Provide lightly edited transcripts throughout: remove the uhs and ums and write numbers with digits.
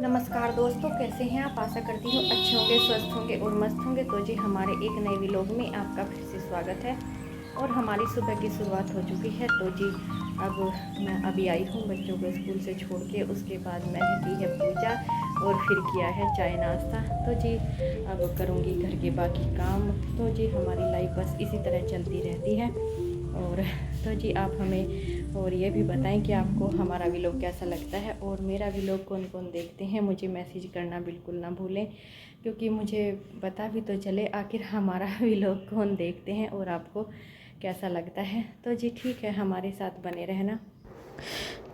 नमस्कार दोस्तों, कैसे हैं आप। आशा करती हूँ अच्छे होंगे, स्वस्थ होंगे और मस्त होंगे। तो जी हमारे एक नए व्लॉग में आपका फिर से स्वागत है। और हमारी सुबह की शुरुआत हो चुकी है। तो जी अब मैं अभी आई हूँ बच्चों को स्कूल से छोड़ के। उसके बाद मैंने की है पूजा और फिर किया है चाय नाश्ता। तो जी अब करूँगी घर के बाकी काम। तो जी हमारी लाइफ बस इसी तरह चलती रहती है। और तो जी आप हमें और ये भी बताएं कि आपको हमारा व्लॉग कैसा लगता है और मेरा व्लॉग कौन कौन देखते हैं। मुझे मैसेज करना बिल्कुल ना भूलें, क्योंकि मुझे पता भी तो चले आखिर हमारा व्लॉग कौन देखते हैं और आपको कैसा लगता है। तो जी ठीक है, हमारे साथ बने रहना।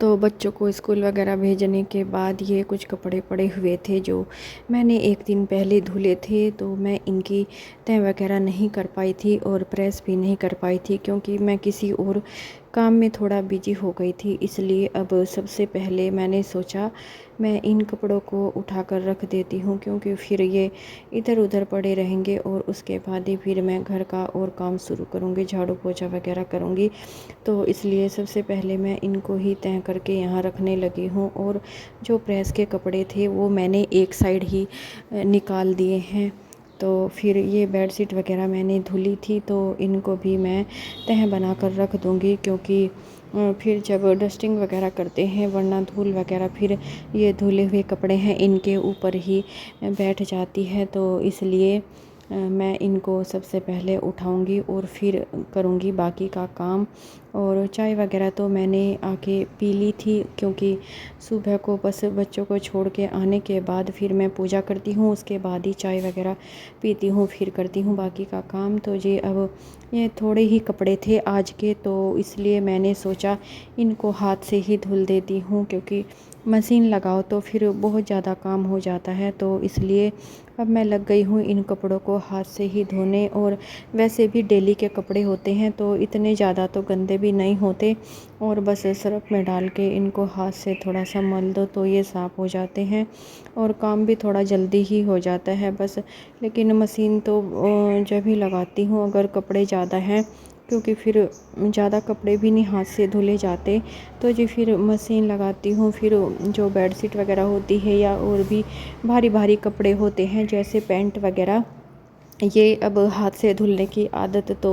तो बच्चों को स्कूल वगैरह भेजने के बाद ये कुछ कपड़े पड़े हुए थे जो मैंने एक दिन पहले धुले थे। तो मैं इनकी तह वगैरह नहीं कर पाई थी और प्रेस भी नहीं कर पाई थी, क्योंकि मैं किसी और काम में थोड़ा बिजी हो गई थी। इसलिए अब सबसे पहले मैंने सोचा मैं इन कपड़ों को उठा कर रख देती हूँ, क्योंकि फिर ये इधर उधर पड़े रहेंगे और उसके बाद ही फिर मैं घर का और काम शुरू करूँगी, झाड़ू पोछा वगैरह करूँगी। तो इसलिए सबसे पहले मैं इनको ही तय करके यहाँ रखने लगी हूँ। और जो प्रेस के कपड़े थे वो मैंने एक साइड ही निकाल दिए हैं। तो फिर ये बेडशीट वगैरह मैंने धुली थी, तो इनको भी मैं तह बना कर रख दूँगी, क्योंकि फिर जब डस्टिंग वगैरह करते हैं, वरना धूल वगैरह फिर ये धुले हुए कपड़े हैं इनके ऊपर ही बैठ जाती है। तो इसलिए मैं इनको सबसे पहले उठाऊंगी और फिर करूंगी बाकी का काम। और चाय वगैरह तो मैंने आके पी ली थी, क्योंकि सुबह को बस बच्चों को छोड़ के आने के बाद फिर मैं पूजा करती हूँ, उसके बाद ही चाय वगैरह पीती हूँ, फिर करती हूँ बाकी का काम। तो जी अब ये थोड़े ही कपड़े थे आज के, तो इसलिए मैंने सोचा इनको हाथ से ही धुल देती हूँ, क्योंकि मशीन लगाओ तो फिर बहुत ज़्यादा काम हो जाता है। तो इसलिए अब मैं लग गई हूँ इन कपड़ों को हाथ से ही धोने। और वैसे भी डेली के कपड़े होते हैं तो इतने ज़्यादा तो गंदे भी नहीं होते, और बस सर्फ में डाल के इनको हाथ से थोड़ा सा मल दो तो ये साफ़ हो जाते हैं और काम भी थोड़ा जल्दी ही हो जाता है बस। लेकिन मशीन तो जब ही लगाती हूँ अगर कपड़े ज़्यादा हैं, क्योंकि फिर ज़्यादा कपड़े भी नहीं हाथ से धुले जाते। तो जी फिर मशीन लगाती हूँ। फिर जो बेडशीट वगैरह होती है या और भी भारी भारी कपड़े होते हैं जैसे पैंट वगैरह, ये अब हाथ से धुलने की आदत तो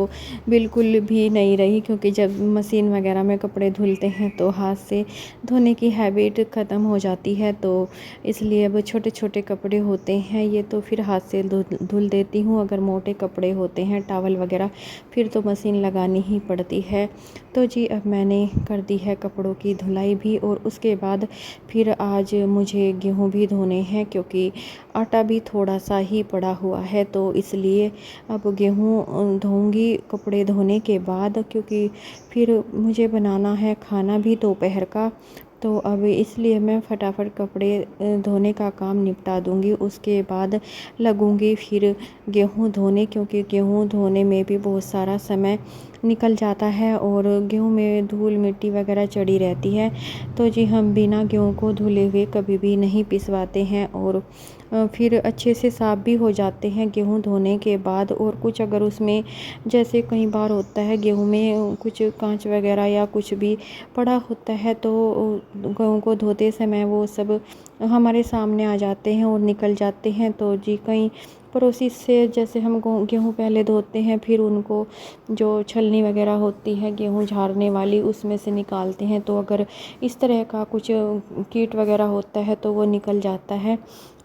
बिल्कुल भी नहीं रही, क्योंकि जब मशीन वगैरह में कपड़े धुलते हैं तो हाथ से धोने की हैबिट ख़त्म हो जाती है। तो इसलिए अब छोटे छोटे कपड़े होते हैं ये तो फिर हाथ से धुल देती हूँ। अगर मोटे कपड़े होते हैं टावल वगैरह फिर तो मशीन लगानी ही पड़ती है। तो जी अब मैंने कर दी है कपड़ों की धुलाई भी। और उसके बाद फिर आज मुझे गेहूँ भी धोने हैं, क्योंकि आटा भी थोड़ा सा ही पड़ा हुआ है। तो इसलिए अब गेहूँ धोऊंगी कपड़े धोने के बाद, क्योंकि फिर मुझे बनाना है खाना भी दोपहर का। तो अब इसलिए मैं फटाफट कपड़े धोने का काम निपटा दूंगी, उसके बाद लगूंगी फिर गेहूँ धोने, क्योंकि गेहूँ धोने में भी बहुत सारा समय निकल जाता है और गेहूँ में धूल मिट्टी वगैरह चढ़ी रहती है। तो जी हम बिना गेहूँ को धुले हुए कभी भी नहीं पिसवाते हैं, और फिर अच्छे से साफ़ भी हो जाते हैं गेहूँ धोने के बाद। और कुछ अगर उसमें जैसे कई बार होता है गेहूँ में कुछ कांच वगैरह या कुछ भी पड़ा होता है, तो गेहूँ को धोते समय वो सब हमारे सामने आ जाते हैं और निकल जाते हैं। तो जी कई प्रोसेस से जैसे हम गेहूँ पहले धोते हैं, फिर उनको जो छलनी वगैरह होती है गेहूँ झाड़ने वाली उसमें से निकालते हैं। तो अगर इस तरह का कुछ कीट वगैरह होता है तो वो निकल जाता है।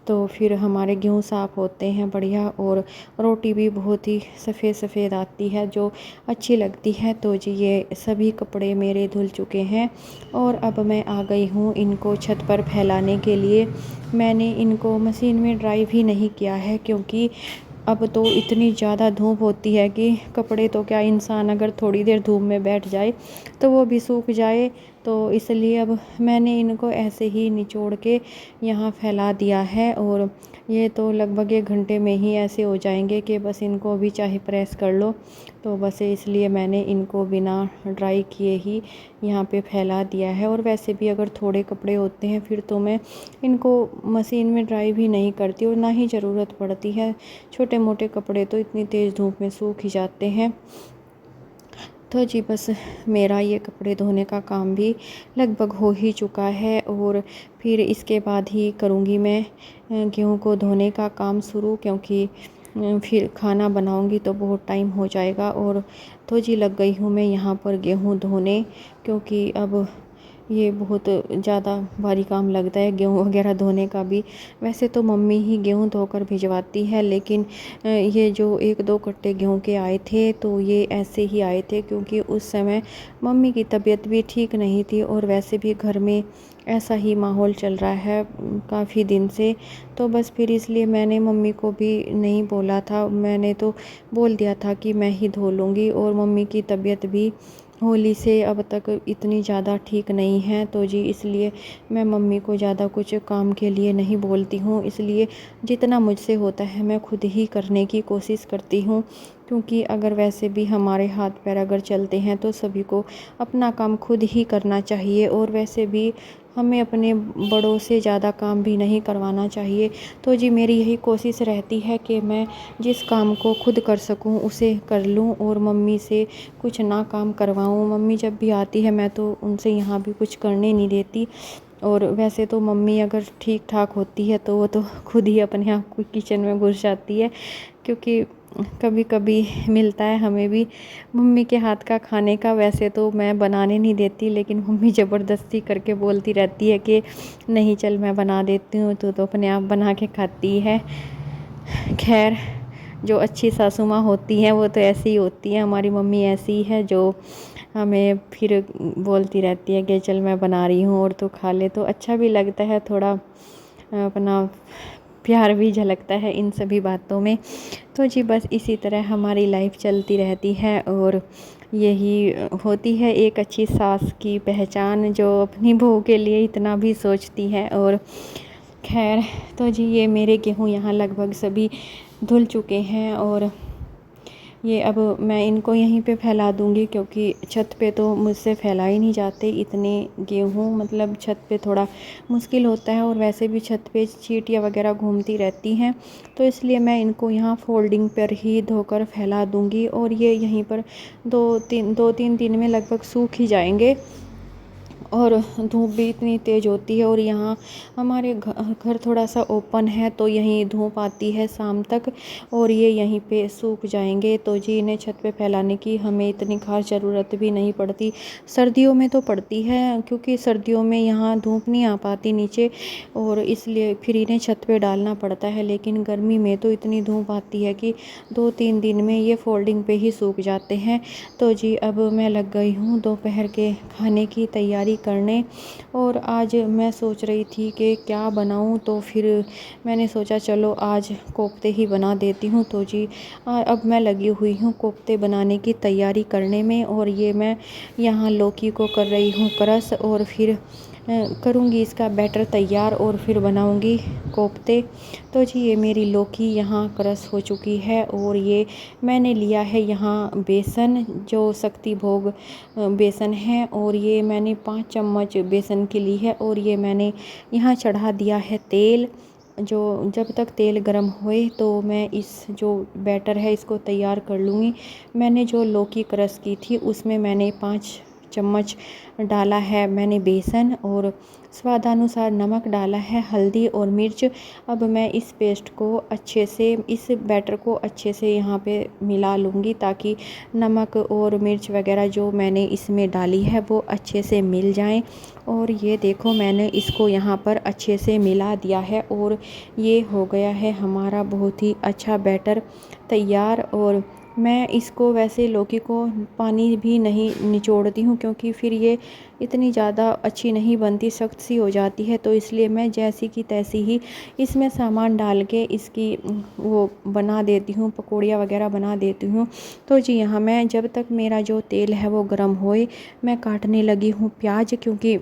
तो फिर हमारे गेहूँ साफ़ होते हैं बढ़िया, और रोटी भी बहुत ही सफ़ेद सफ़ेद आती है जो अच्छी लगती है। तो जी ये सभी कपड़े मेरे धुल चुके हैं और अब मैं आ गई हूँ इनको छत पर फैलाने के लिए। मैंने इनको मशीन में ड्राई भी नहीं किया है, क्योंकि अब तो इतनी ज़्यादा धूप होती है कि कपड़े तो क्या, इंसान अगर थोड़ी देर धूप में बैठ जाए तो वो भी सूख जाए। तो इसलिए अब मैंने इनको ऐसे ही निचोड़ के यहाँ फैला दिया है। और ये तो लगभग 1 घंटे में ही ऐसे हो जाएंगे कि बस इनको भी चाहे प्रेस कर लो। तो बस इसलिए मैंने इनको बिना ड्राई किए ही यहाँ पे फैला दिया है। और वैसे भी अगर थोड़े कपड़े होते हैं फिर तो मैं इनको मशीन में ड्राई भी नहीं करती और ना ही ज़रूरत पड़ती है। छोटे मोटे कपड़े तो इतनी तेज़ धूप में सूख ही जाते हैं। तो जी बस मेरा ये कपड़े धोने का काम भी लगभग हो ही चुका है, और फिर इसके बाद ही करूँगी मैं गेहूँ को धोने का काम शुरू, क्योंकि फिर खाना बनाऊँगी तो बहुत टाइम हो जाएगा। और तो जी लग गई हूँ मैं यहाँ पर गेहूँ धोने, क्योंकि अब ये बहुत ज़्यादा भारी काम लगता है गेहूँ वगैरह धोने का भी। वैसे तो मम्मी ही गेहूँ धोकर भिजवाती है, लेकिन ये जो 1-2 कट्टे गेहूँ के आए थे तो ये ऐसे ही आए थे, क्योंकि उस समय मम्मी की तबीयत भी ठीक नहीं थी, और वैसे भी घर में ऐसा ही माहौल चल रहा है काफ़ी दिन से। तो बस फिर इसलिए मैंने मम्मी को भी नहीं बोला था, मैंने तो बोल दिया था कि मैं ही धो लूँगी। और मम्मी की तबीयत भी होली से अब तक इतनी ज़्यादा ठीक नहीं है, तो जी इसलिए मैं मम्मी को ज़्यादा कुछ काम के लिए नहीं बोलती हूँ। इसलिए जितना मुझसे होता है मैं खुद ही करने की कोशिश करती हूँ, क्योंकि अगर वैसे भी हमारे हाथ पैर अगर चलते हैं तो सभी को अपना काम खुद ही करना चाहिए। और वैसे भी हमें अपने बड़ों से ज़्यादा काम भी नहीं करवाना चाहिए। तो जी मेरी यही कोशिश रहती है कि मैं जिस काम को खुद कर सकूं उसे कर लूं, और मम्मी से कुछ ना काम करवाऊं। मम्मी जब भी आती है मैं तो उनसे यहाँ भी कुछ करने नहीं देती। और वैसे तो मम्मी अगर ठीक ठाक होती है तो वो तो खुद ही अपने आप को किचन में घुस जाती है, क्योंकि कभी कभी मिलता है हमें भी मम्मी के हाथ का खाने का। वैसे तो मैं बनाने नहीं देती, लेकिन मम्मी ज़बरदस्ती करके बोलती रहती है कि नहीं चल मैं बना देती हूँ, तो अपने आप बना के खाती है। खैर, जो अच्छी सासू माँ होती हैं वो तो ऐसी ही होती हैं। हमारी मम्मी ऐसी ही है जो हमें फिर बोलती रहती है कि चल मैं बना रही हूँ और तो खा ले। तो अच्छा भी लगता है, थोड़ा अपना प्यार भी झलकता है इन सभी बातों में। तो जी बस इसी तरह हमारी लाइफ चलती रहती है, और यही होती है एक अच्छी सास की पहचान, जो अपनी बहू के लिए इतना भी सोचती है। और खैर, तो जी ये मेरे गेहूँ यहाँ लगभग सभी धुल चुके हैं, और ये अब मैं इनको यहीं पे फैला दूँगी, क्योंकि छत पे तो मुझसे फैला ही नहीं जाते इतने गेहूँ। मतलब छत पे थोड़ा मुश्किल होता है, और वैसे भी छत पे चींटियाँ वगैरह घूमती रहती हैं, तो इसलिए मैं इनको यहाँ फोल्डिंग पर ही धोकर फैला दूँगी। और ये यहीं पर 2-3 दिन में लगभग सूख ही जाएंगे। और धूप भी इतनी तेज़ होती है, और यहाँ हमारे घर थोड़ा सा ओपन है, तो यहीं धूप आती है शाम तक, और ये यहीं पे सूख जाएंगे। तो जी इन्हें छत पे फैलाने की हमें इतनी खास ज़रूरत भी नहीं पड़ती। सर्दियों में तो पड़ती है, क्योंकि सर्दियों में यहाँ धूप नहीं आ पाती नीचे, और इसलिए फिर इन्हें छत पे डालना पड़ता है। लेकिन गर्मी में तो इतनी धूप आती है कि 2-3 दिन में ये फोल्डिंग पे ही सूख जाते हैं। तो जी अब मैं लग गई हूँ दोपहर के खाने की तैयारी करने, और आज मैं सोच रही थी कि क्या बनाऊं, तो फिर मैंने सोचा चलो आज कोफ्ते ही बना देती हूं। तो जी अब मैं लगी हुई हूं कोफ्ते बनाने की तैयारी करने में, और ये मैं यहाँ लौकी को कर रही हूँ क्रश, और फिर करूँगी इसका बैटर तैयार, और फिर बनाऊँगी कोफ्ते। तो जी ये मेरी लौकी यहाँ क्रश हो चुकी है, और ये मैंने लिया है यहाँ बेसन, जो शक्ति भोग बेसन है, और ये मैंने 5 चम्मच बेसन की ली है। और ये मैंने यहाँ चढ़ा दिया है तेल। जो जब तक तेल गर्म होए तो मैं इस जो बैटर है इसको तैयार कर लूँगी। मैंने जो लौकी क्रश की थी उसमें मैंने 5 चम्मच डाला है मैंने बेसन, और स्वादानुसार नमक डाला है, हल्दी और मिर्च। अब मैं इस पेस्ट को अच्छे से, इस बैटर को अच्छे से यहाँ पे मिला लूँगी, ताकि नमक और मिर्च वगैरह जो मैंने इसमें डाली है वो अच्छे से मिल जाएं। और ये देखो मैंने इसको यहाँ पर अच्छे से मिला दिया है, और ये हो गया है हमारा बहुत ही अच्छा बैटर तैयार। और मैं इसको वैसे लौकी को पानी भी नहीं निचोड़ती हूँ, क्योंकि फिर ये इतनी ज़्यादा अच्छी नहीं बनती, सख्त सी हो जाती है। तो इसलिए मैं जैसी की तैसी ही इसमें सामान डाल के इसकी वो बना देती हूँ, पकौड़ियाँ वगैरह बना देती हूँ। तो जी यहाँ मैं जब तक मेरा जो तेल है वो गर्म होए, मैं काटने लगी हूँ प्याज, क्योंकि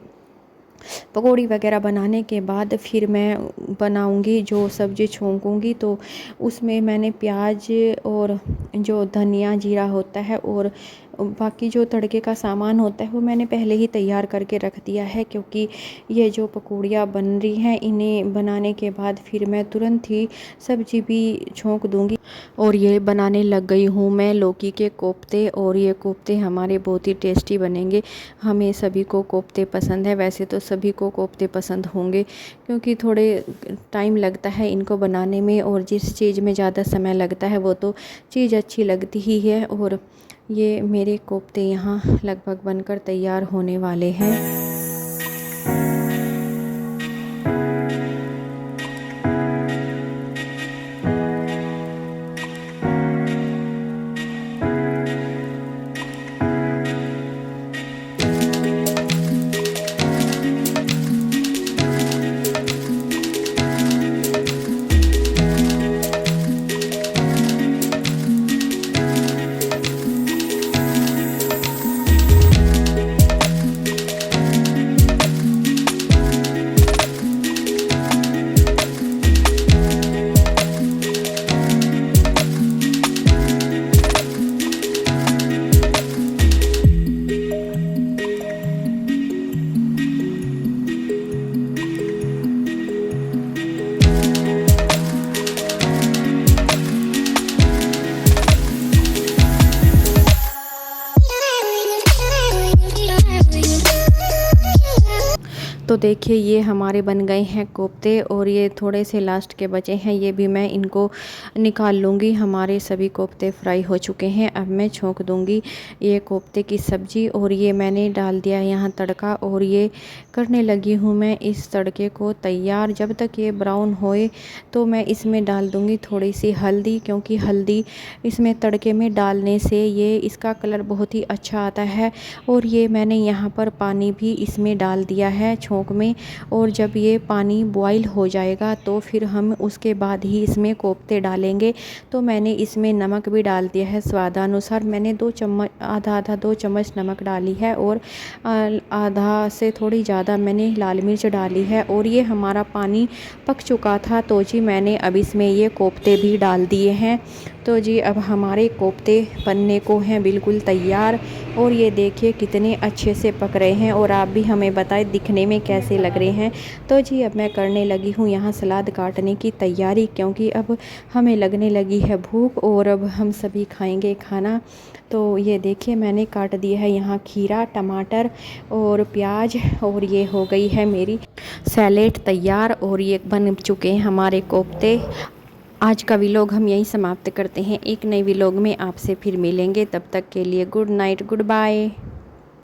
पकौड़ी वगैरह बनाने के बाद फिर मैं बनाऊंगी जो सब्ज़ी छोंकूंगी, तो उसमें मैंने प्याज और जो धनिया जीरा होता है और बाकी जो तड़के का सामान होता है वो मैंने पहले ही तैयार करके रख दिया है, क्योंकि ये जो पकौड़ियाँ बन रही हैं इन्हें बनाने के बाद फिर मैं तुरंत ही सब्जी भी छोंक दूंगी। और ये बनाने लग गई हूँ मैं लौकी के कोफ्ते, और ये कोफ्ते हमारे बहुत ही टेस्टी बनेंगे। हमें सभी को कोफ्ते पसंद है, वैसे तो सभी को कोफ्ते पसंद होंगे क्योंकि थोड़े टाइम लगता है इनको बनाने में, और जिस चीज़ में ज़्यादा समय लगता है वो तो चीज़ अच्छी लगती ही है। और ये मेरे कोफ्ते यहाँ लगभग बनकर तैयार होने वाले हैं। तो देखिए ये हमारे बन गए हैं कोफ्ते, और ये थोड़े से लास्ट के बचे हैं, ये भी मैं इनको निकाल लूँगी। हमारे सभी कोफ्ते फ्राई हो चुके हैं। अब मैं छोंक दूँगी ये कोफ्ते की सब्ज़ी, और ये मैंने डाल दिया है यहाँ तड़का, और ये करने लगी हूँ मैं इस तड़के को तैयार। जब तक ये ब्राउन होए तो मैं इसमें डाल दूँगी थोड़ी सी हल्दी, क्योंकि हल्दी इसमें तड़के में डालने से ये इसका कलर बहुत ही अच्छा आता है। और ये मैंने यहाँ पर पानी भी इसमें डाल दिया है छोंक में, और जब ये पानी बॉईल हो जाएगा तो फिर हम उसके बाद ही इसमें कोफ्ते डालेंगे। तो मैंने इसमें नमक भी डाल दिया है स्वादानुसार। मैंने 2 चम्मच आधा 2 चम्मच नमक डाली है, और आधा से थोड़ी ज़्यादा मैंने लाल मिर्च डाली है। और ये हमारा पानी पक चुका था, तो जी मैंने अब इसमें ये कोफ्ते भी डाल दिए हैं। तो जी अब हमारे कोफ्ते बनने को हैं बिल्कुल तैयार, और ये देखिए कितने अच्छे से पक रहे हैं। और आप भी हमें बताएं दिखने में कैसे लग रहे हैं। तो जी अब मैं करने लगी हूँ यहाँ सलाद काटने की तैयारी, क्योंकि अब हमें लगने लगी है भूख, और अब हम सभी खाएंगे खाना। तो ये देखिए मैंने काट दिया है यहाँ खीरा, टमाटर और प्याज, और ये हो गई है मेरी सैलेड तैयार, और ये बन चुके हैं हमारे कोफ्ते। आज का व्लॉग हम यहीं समाप्त करते हैं। एक नए व्लॉग में आपसे फिर मिलेंगे, तब तक के लिए गुड नाइट, गुड बाय।